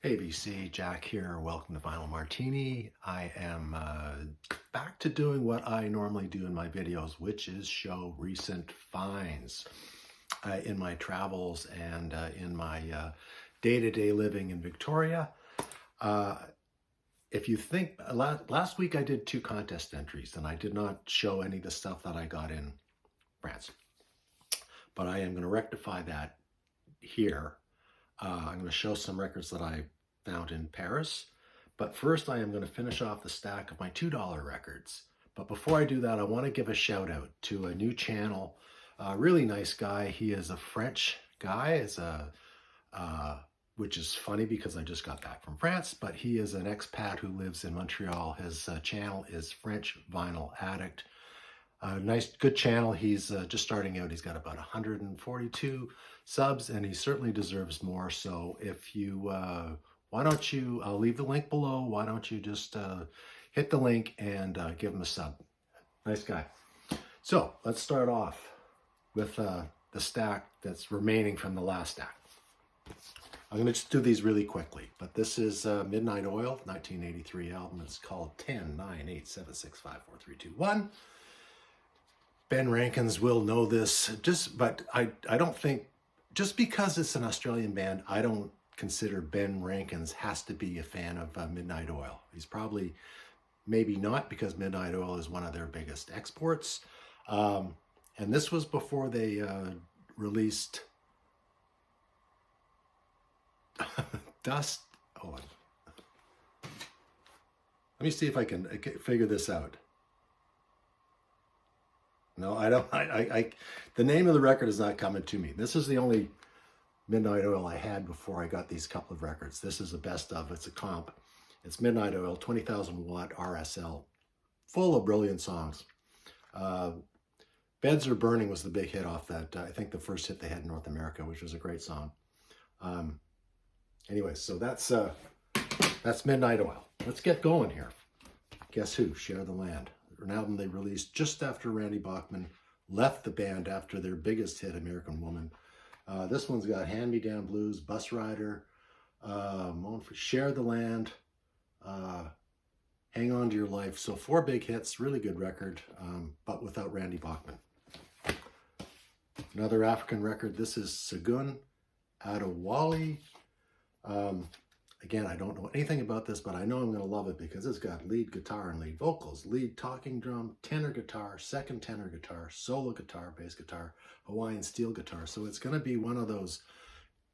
Hey VC, Jack here. Welcome to Vinyl Martini. I am back to doing what I normally do in my videos, which is show recent finds in my travels and in my day-to-day living in Victoria. If you think, last week I did 2 contest entries and I did not show any of the stuff that I got in France. But I am going to rectify that here. I'm going to show some records that I found in Paris. But first I am going to finish off the stack of my $2 records. But before I do that, I want to give a shout out to a new channel. A really nice guy. He is a French guy, which is funny because I just got back from France, but he is an expat who lives in Montreal. His channel is French Vinyl Addict. Nice, good channel. He's just starting out. He's got about 142 subs, and he certainly deserves more. So if you, why don't you, I'll leave the link below. Why don't you just hit the link and give him a sub. Nice guy. So let's start off with the stack that's remaining from the last stack. I'm going to just do these really quickly, but this is Midnight Oil, 1983 album. It's called 10, 9, 8, 7, 6, 5, 4, 3, 2, 1. Ben Rankins will know this, but I don't think, just because it's an Australian band, I don't consider Ben Rankins has to be a fan of Midnight Oil. He's probably, maybe not, because Midnight Oil is one of their biggest exports. And this was before they released Dust. Oh, let me see if I can figure this out. No, I don't. The name of the record is not coming to me. This is the only Midnight Oil I had before I got these couple of records. This is the best of. It's a comp. It's Midnight Oil, 20,000 watt RSL, full of brilliant songs. Beds Are Burning was the big hit off that. I think the first hit they had in North America, which was a great song. Anyway, so that's Midnight Oil. Let's get going here. Guess who? Share the Land. An album they released just after Randy Bachman left the band after their biggest hit, American Woman. This one's got Hand Me Down Blues, Bus Rider, Share the Land, Hang On to Your Life. So 4 big hits, really good record, but without Randy Bachman. Another African record, this is Segun Adewale. Again, I don't know anything about this, but I know I'm going to love it because it's got lead guitar and lead vocals, lead talking drum, tenor guitar, second tenor guitar, solo guitar, bass guitar, Hawaiian steel guitar. So it's going to be one of those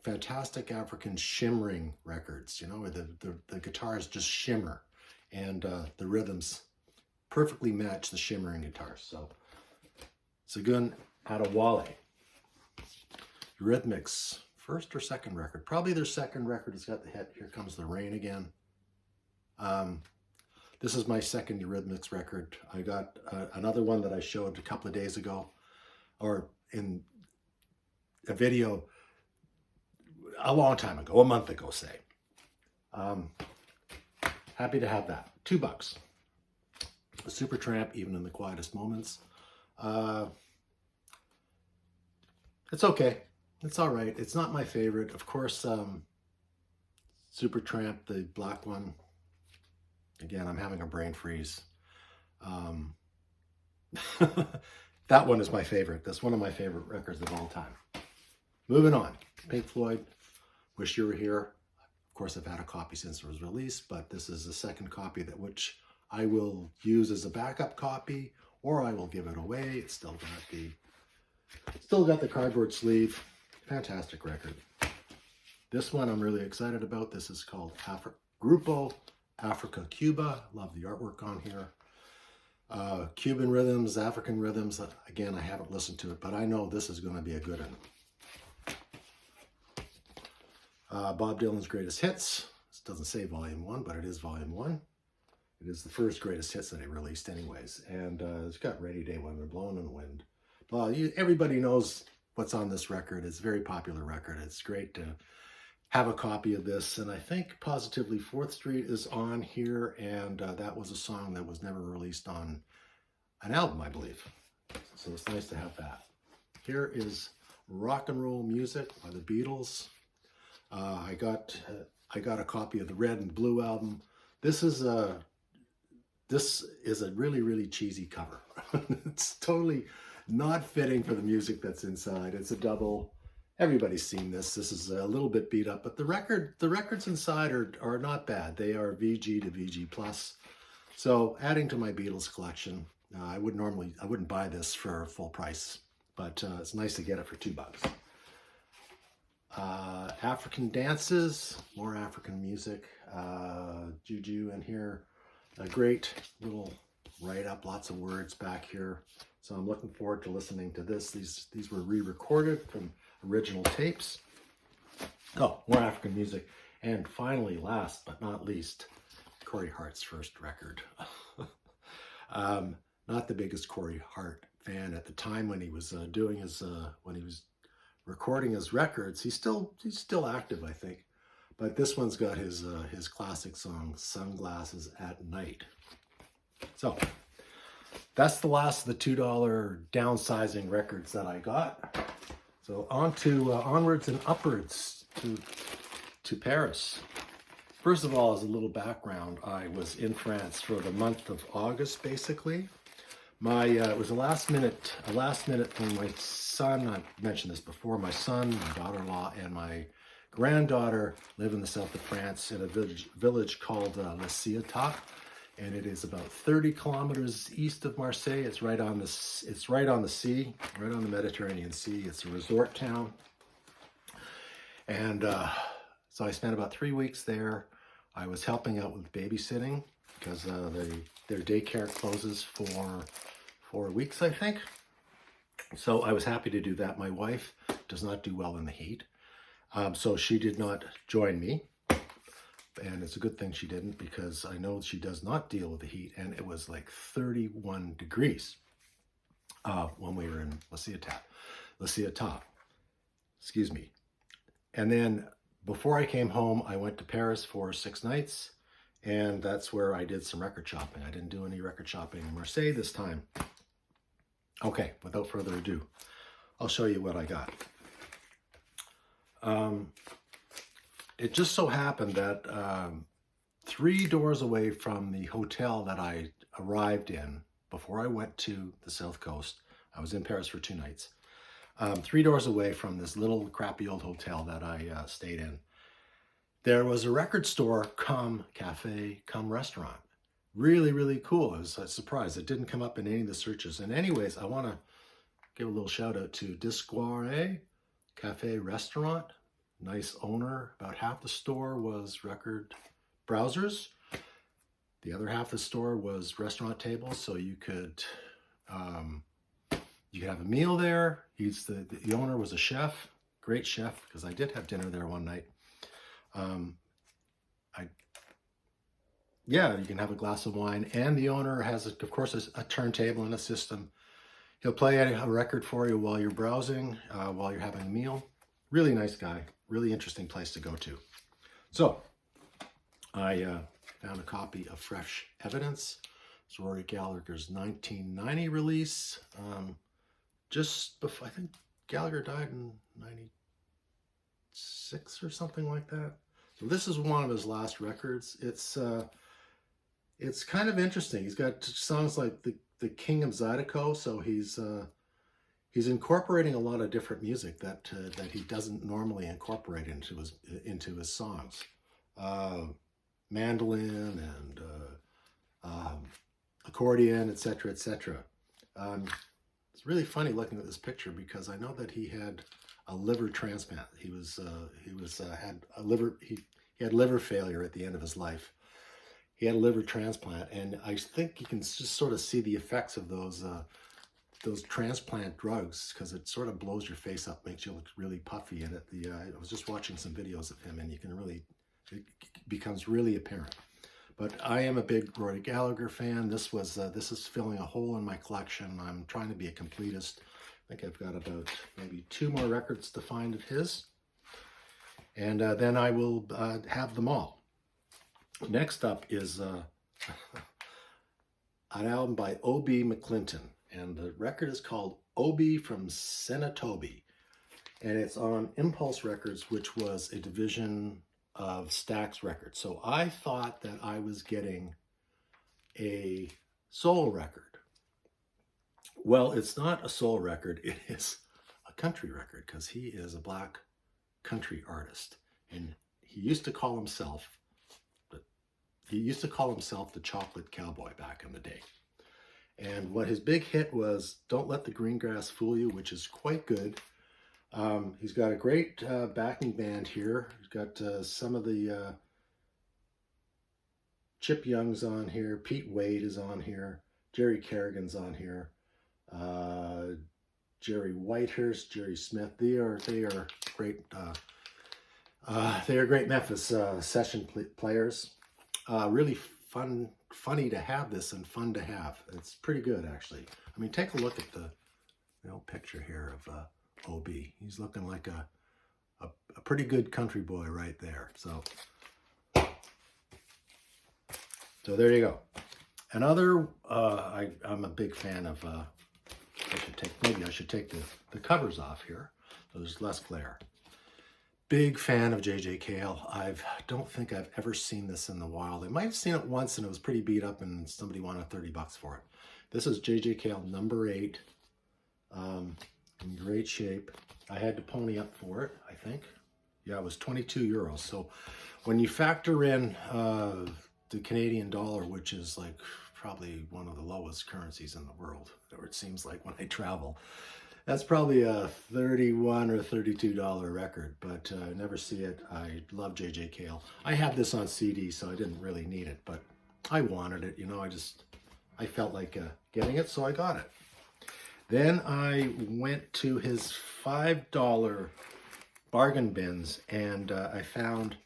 fantastic African shimmering records, you know, where the guitars just shimmer and the rhythms perfectly match the shimmering guitars. So Segun Adewale. Eurythmics. First or second record? Probably their second record has got the hit Here Comes the Rain Again. This is my second Eurythmics record. I got another one that I showed a couple of days ago, or in a video a long time ago, a month ago, say. Happy to have that. $2. A Supertramp, Even in the Quietest Moments. It's okay. It's all right. It's not my favorite. Of course, Supertramp, the black one. Again, I'm having a brain freeze. That one is my favorite. That's one of my favorite records of all time. Moving on. Pink Floyd, Wish You Were Here. Of course, I've had a copy since it was released, but this is the second copy which I will use as a backup copy, or I will give it away. It's still got the cardboard sleeve. Fantastic record. This one I'm really excited about. This is called Grupo Africa Cuba. Love the artwork on here. Cuban rhythms, African rhythms. Again, I haven't listened to it, but I know this is going to be a good one. Bob Dylan's Greatest Hits. This doesn't say Volume 1, but it is Volume 1. It is the first greatest hits that he released anyways. And it's got Rainy Day When They're Blowing in the Wind. Well, everybody knows what's on this record. It's a very popular record. It's great to have a copy of this. And I think Positively 4th Street is on here. And that was a song that was never released on an album, I believe. So it's nice to have that. Here is Rock and Roll Music by the Beatles. I got a copy of the Red and Blue album. This is a really, really cheesy cover. It's totally not fitting for the music that's inside. It's a double. Everybody's seen this. This is a little bit beat up, but the records inside are not bad. They are VG to VG plus. So adding to my Beatles collection, I wouldn't buy this for full price, but it's nice to get it for $2. African dances, more African music. Juju in here. A great little write-up, lots of words back here. So I'm looking forward to listening to this. These were re-recorded from original tapes. Oh, more African music. And finally, last but not least, Corey Hart's first record. Not the biggest Corey Hart fan at the time when he was when he was recording his records. He's still active, I think. But this one's got his classic song, Sunglasses at Night. So that's the last of the $2 downsizing records that I got. So on to onwards and upwards to Paris. First of all, as a little background, I was in France for the month of August, basically. It was a last minute thing. My son, I mentioned this before, my son, my daughter-in-law, and my granddaughter live in the south of France in a village called La Ciotat, and it is about 30 kilometers east of Marseille. It's right on the sea, right on the Mediterranean Sea. It's a resort town, and so I spent about 3 weeks there. I was helping out with babysitting because their daycare closes for 4 weeks, I think. So I was happy to do that. My wife does not do well in the heat. So she did not join me, and it's a good thing she didn't, because I know she does not deal with the heat, and it was like 31 degrees when we were in La Ciotat, excuse me. And then before I came home, I went to Paris for 6 nights, and that's where I did some record shopping. I didn't do any record shopping in Marseille this time. Okay, without further ado, I'll show you what I got. It just so happened that 3 doors away from the hotel that I arrived in before I went to the South Coast, I was in Paris for 2 nights, 3 doors away from this little crappy old hotel that I stayed in, there was a record store cum cafe cum restaurant. Really, really cool. I was surprised. It didn't come up in any of the searches. And anyways, I want to give a little shout out to Discoire Cafe Restaurant. Nice owner. About half the store was record browsers. The other half of the store was restaurant tables, so you could have a meal there. The owner was a chef, great chef, because I did have dinner there one night. You can have a glass of wine, and the owner has, of course, a turntable and a system. He'll play a record for you while you're browsing, while you're having a meal. Really nice guy. Really interesting place to go to. So I found a copy of Fresh Evidence. It's Rory Gallagher's 1990 release. Just before, I think Gallagher died in 96 or something like that. So this is one of his last records. It's kind of interesting. He's got songs like the King of Zydeco, so he's incorporating a lot of different music that he doesn't normally incorporate into his songs. Mandolin and accordion, etc., etc. It's really funny looking at this picture, because I know that he had a liver transplant. He had liver failure at the end of his life. He had a liver transplant, and I think you can just sort of see the effects of those transplant drugs, because it sort of blows your face up, makes you look really puffy. And I was just watching some videos of him, and it becomes really apparent. But I am a big Rory Gallagher fan. This is filling a hole in my collection. I'm trying to be a completist. I think I've got about maybe 2 more records to find of his, and then I will have them all. Next up is an album by O.B. McClinton, and the record is called O.B. from Senatobi. and it's on Impulse Records, which was a division of Stax Records. So I thought that I was getting a soul record. Well, it's not a soul record, it is a country record, because he is a black country artist. And he used to call himself the Chocolate Cowboy back in the day. And what his big hit was Don't Let the Green Grass Fool You, which is quite good. He's got a great backing band here. He's got some of the Chip Young's on here, Pete Wade is on here, Jerry Kerrigan's on here, Jerry Whitehurst, Jerry Smith. They are great. They are great Memphis session players. Really funny to have this, and fun to have. It's pretty good, actually. I mean, take a look at the picture here of OB. He's looking like a pretty good country boy right there. So there you go. Another, I'm a big fan of, maybe I should take the covers off here so there's less glare. Big fan of J.J. Cale. I don't think I've ever seen this in the wild. I might have seen it once and it was pretty beat up and somebody wanted $30 for it. This is J.J. Cale number 8, in great shape. I had to pony up for it, I think. Yeah, it was 22 euros. So when you factor in the Canadian dollar, which is like probably one of the lowest currencies in the world, or it seems like when I travel, that's probably a $31 or $32 record, but I never see it. I love J.J. Cale. I have this on CD, so I didn't really need it, but I wanted it. I felt like getting it, so I got it. Then I went to his $5 bargain bins, and I found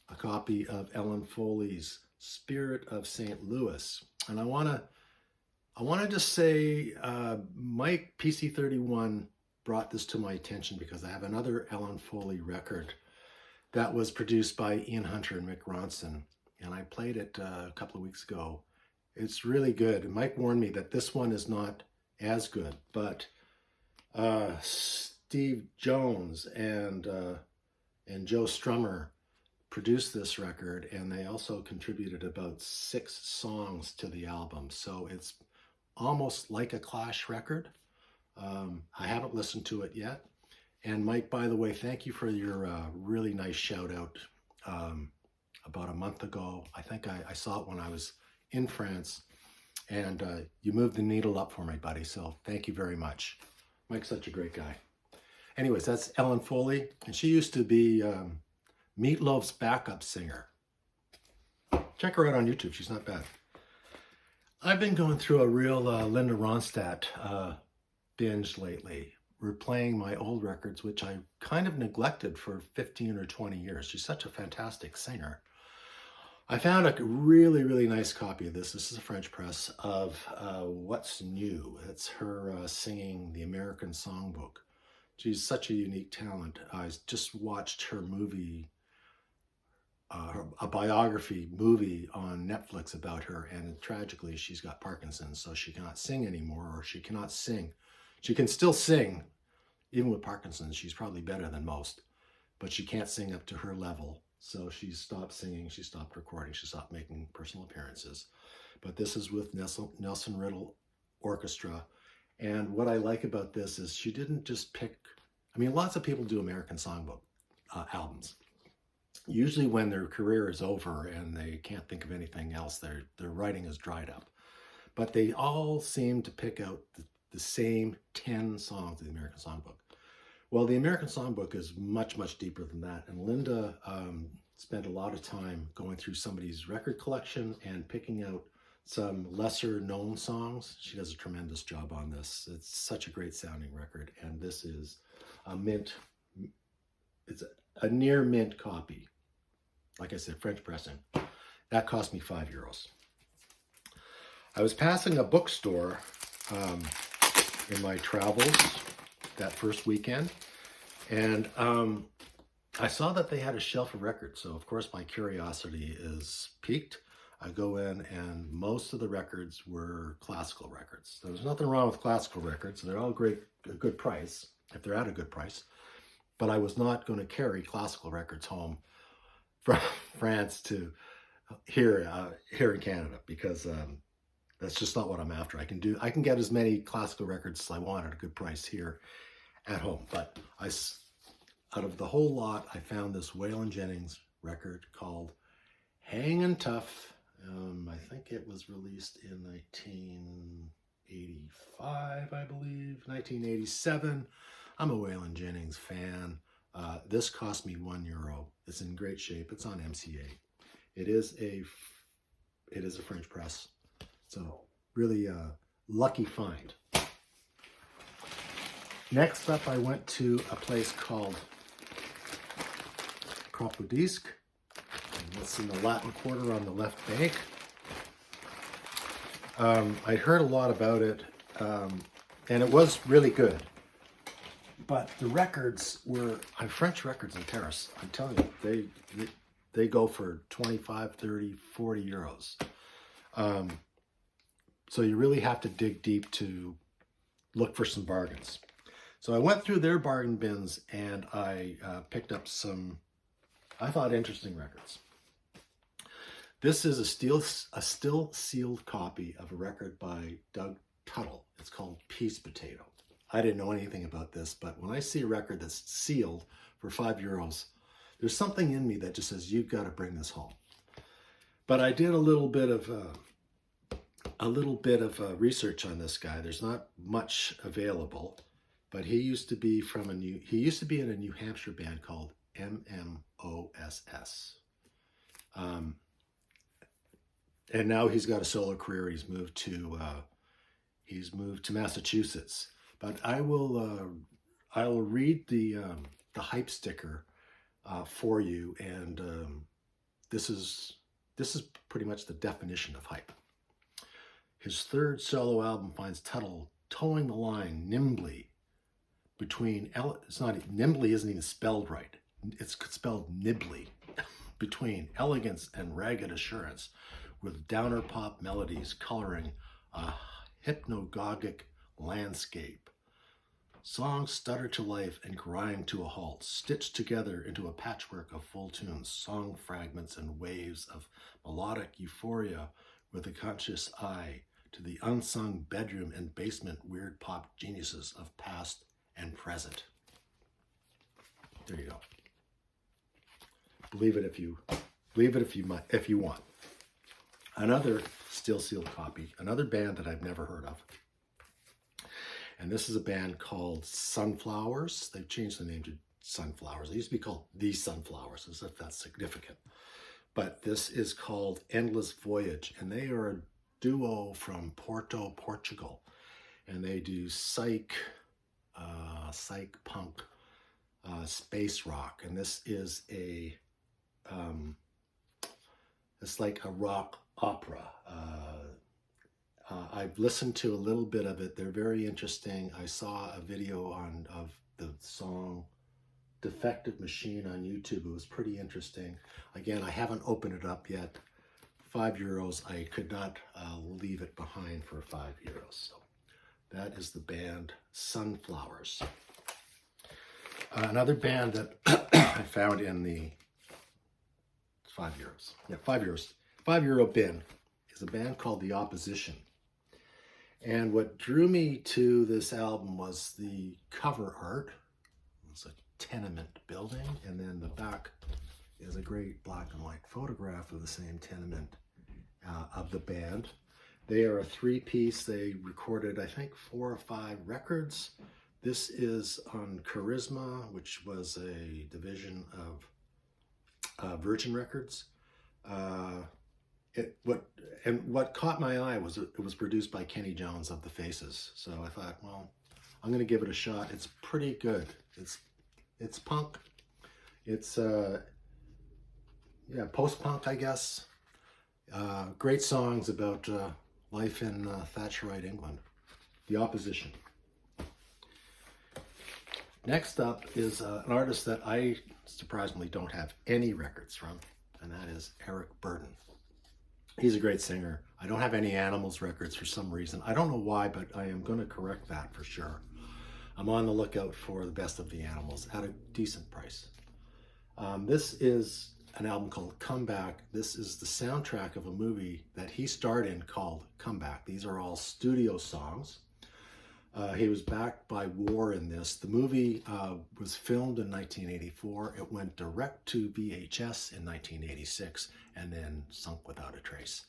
a copy of Ellen Foley's Spirit of St. Louis. And I want to just say, Mike PC31 brought this to my attention because I have another Ellen Foley record that was produced by Ian Hunter and Mick Ronson, and I played it a couple of weeks ago. It's really good. And Mike warned me that this one is not as good, but Steve Jones and Joe Strummer produced this record, and they also contributed about 6 songs to the album. So it's almost like a Clash record. I haven't listened to it yet. And Mike, by the way, thank you for your really nice shout out about a month ago. I think I saw it when I was in France, and you moved the needle up for me, buddy. So thank you very much. Mike's such a great guy. Anyways, that's Ellen Foley, and she used to be Meatloaf's backup singer. Check her out on YouTube. She's not bad. I've been going through a real Linda Ronstadt binge lately. We're playing my old records, which I kind of neglected for 15 or 20 years. She's such a fantastic singer. I found a really, really nice copy of this. This is a French press of What's New. It's her singing the American Songbook. She's such a unique talent. I just watched her movie, a biography movie on Netflix about her, and tragically she's got Parkinson's, so she cannot sing anymore, or she cannot sing. She can still sing, even with Parkinson's. She's probably better than most, but she can't sing up to her level. So she stopped singing, she stopped recording, she stopped making personal appearances. But this is with Nelson Riddle Orchestra. And what I like about this is she didn't just pick, I mean, lots of people do American Songbook albums. Usually when their career is over and they can't think of anything else, their writing is dried up. But they all seem to pick out the same 10 songs of the American Songbook. Well, the American Songbook is much, much deeper than that. And Linda spent a lot of time going through somebody's record collection and picking out some lesser known songs. She does a tremendous job on this. It's such a great sounding record. And this is a mint, it's a near mint copy. Like I said, French pressing. That cost me €5. I was passing a bookstore in my travels that first weekend, and I saw that they had a shelf of records. So of course my curiosity is piqued. I go in, and most of the records were classical records. There's nothing wrong with classical records. They're all great, a good price, if they're at a good price. but I was not going to carry classical records home from France to here in Canada, because that's just not what I'm after. I can get as many classical records as I want at a good price here at home. But out of the whole lot, I found this Waylon Jennings record called Hangin' Tough. I think it was released in 1985, I believe, 1987. I'm a Waylon Jennings fan. This cost me €1. It's in great shape. It's on MCA. It is a French press. So really lucky find. Next up, I went to a place called Kropodisk. That's in the Latin Quarter on the left bank. I heard a lot about it, and it was really good. But the records were French records in Paris. I'm telling you, they go for 25, 30, 40 euros. So you really have to dig deep to look for some bargains. So I went through their bargain bins, and I picked up some, I thought, interesting records. This is a still sealed copy of a record by Tuttle. It's called Peace Potato. I didn't know anything about this, but when I see a record that's sealed for €5, there's something in me that just says, you've got to bring this home. But I did a little bit of research on this guy. There's not much available, but he used to be in a New Hampshire band called MMOSS. And now he's got a solo career. He's moved to Massachusetts. But I'll read the hype sticker for you, and this is pretty much the definition of hype. His third solo album finds Tuttle towing the line nimbly between nimbly isn't even spelled right. It's spelled nibbly between elegance and ragged assurance, with downer pop melodies coloring a hypnagogic landscape. Songs stutter to life and grind to a halt, stitched together into a patchwork of full tunes, song fragments and waves of melodic euphoria with a conscious eye to the unsung bedroom and basement weird pop geniuses of past and present. There you go. Believe it if you want. Another still sealed copy, another band that I've never heard of. And this is a band called Sunflowers. They've changed the name to Sunflowers. They used to be called The Sunflowers, as if that's significant. But this is called Endless Voyage, and they are a duo from Porto, Portugal. And they do psych punk, space rock. And this is it's like a rock opera. I've listened to a little bit of it. They're very interesting. I saw a video of the song Defective Machine on YouTube. It was pretty interesting. Again, I haven't opened it up yet. €5. I could not leave it behind for €5. So that is the band Sunflowers. Another band that I found in the €5. Yeah, €5. €5 bin is a band called The Opposition. And what drew me to this album was the cover art. It's a tenement building, and then the back is a great black and white photograph of the same tenement of the band. They are a three-piece. They recorded, I think, 4 or 5 records. This is on Charisma, which was a division of Virgin Records. What caught my eye was it was produced by Kenny Jones of The Faces. So I thought, well, I'm going to give it a shot. It's pretty good. It's punk. It's post-punk, I guess. Great songs about life in Thatcherite England. The Opposition. Next up is an artist that I surprisingly don't have any records from, and that is Eric Burdon. He's a great singer. I don't have any Animals records for some reason. I don't know why, but I am going to correct that for sure. I'm on the lookout for the best of the animals at a decent price. This is an album called Comeback. This is the soundtrack of a movie that he starred in called Comeback. These are all studio songs. He was backed by War in this. The movie was filmed in 1984. It went direct to VHS in 1986 and then sunk without a trace.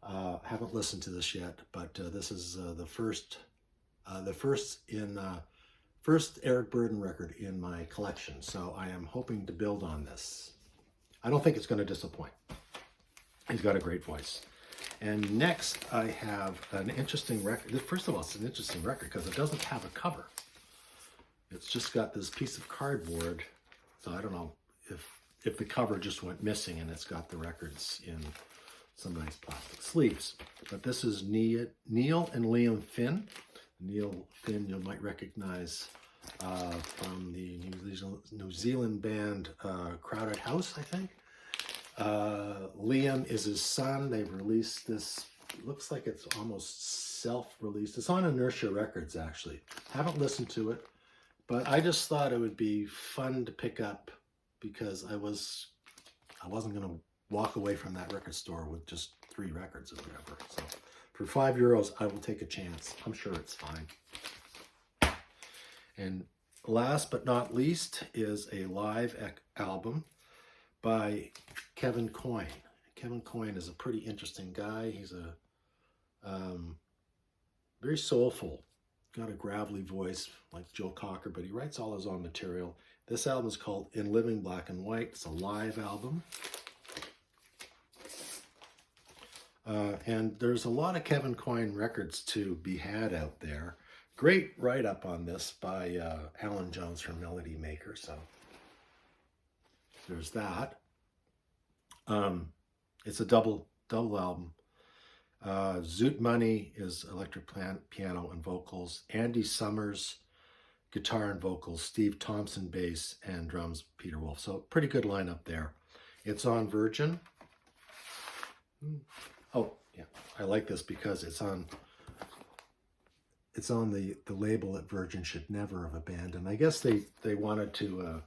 Haven't listened to this yet, but this is the first Eric Burdon record in my collection. So I am hoping to build on this. I don't think it's going to disappoint. He's got a great voice. And next I have an interesting record. First of all, it's an interesting record because it doesn't have a cover. It's just got this piece of cardboard. So I don't know if the cover just went missing and it's got the records in some nice plastic sleeves. But this is Neil and Liam Finn. Neil Finn you might recognize from the New Zealand band Crowded House, I think. Liam is his son. They've released this, looks like it's almost self-released. It's on Inertia Records, actually. Haven't listened to it, but I just thought it would be fun to pick up because I wasn't going to walk away from that record store with just 3 records or whatever. So for €5, I will take a chance. I'm sure it's fine. And last but not least is a live album by Kevin Coyne. Kevin Coyne is a pretty interesting guy. He's a very soulful, got a gravelly voice like Joe Cocker, but he writes all his own material. This album is called In Living Black and White. It's a live album. And there's a lot of Kevin Coyne records to be had out there. Great write-up on this by Alan Jones from Melody Maker. So there's that. It's a double album. Zoot Money is electric piano and vocals. Andy Summers, guitar and vocals. Steve Thompson, bass and drums. Peter Wolf. So pretty good lineup there. It's on Virgin. Oh, yeah. I like this because it's on the label that Virgin should never have abandoned. I guess they wanted to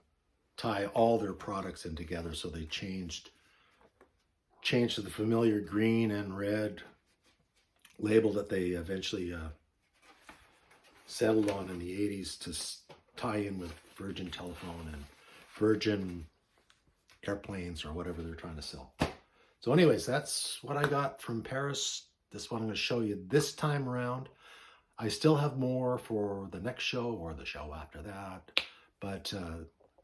tie all their products in together, so they changed to the familiar green and red label that they eventually settled on in the 80s to tie in with Virgin Telephone and Virgin Airplanes or whatever they're trying to sell. So anyways, that's what I got from Paris. This one I'm going to show you this time around. I still have more for the next show or the show after that, but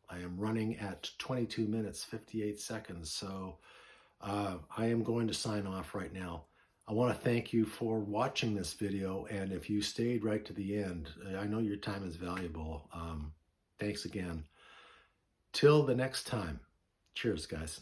I am running at 22 minutes, 58 seconds. So I am going to sign off right now. I want to thank you for watching this video. And if you stayed right to the end, I know your time is valuable. Thanks again. Till the next time. Cheers, guys.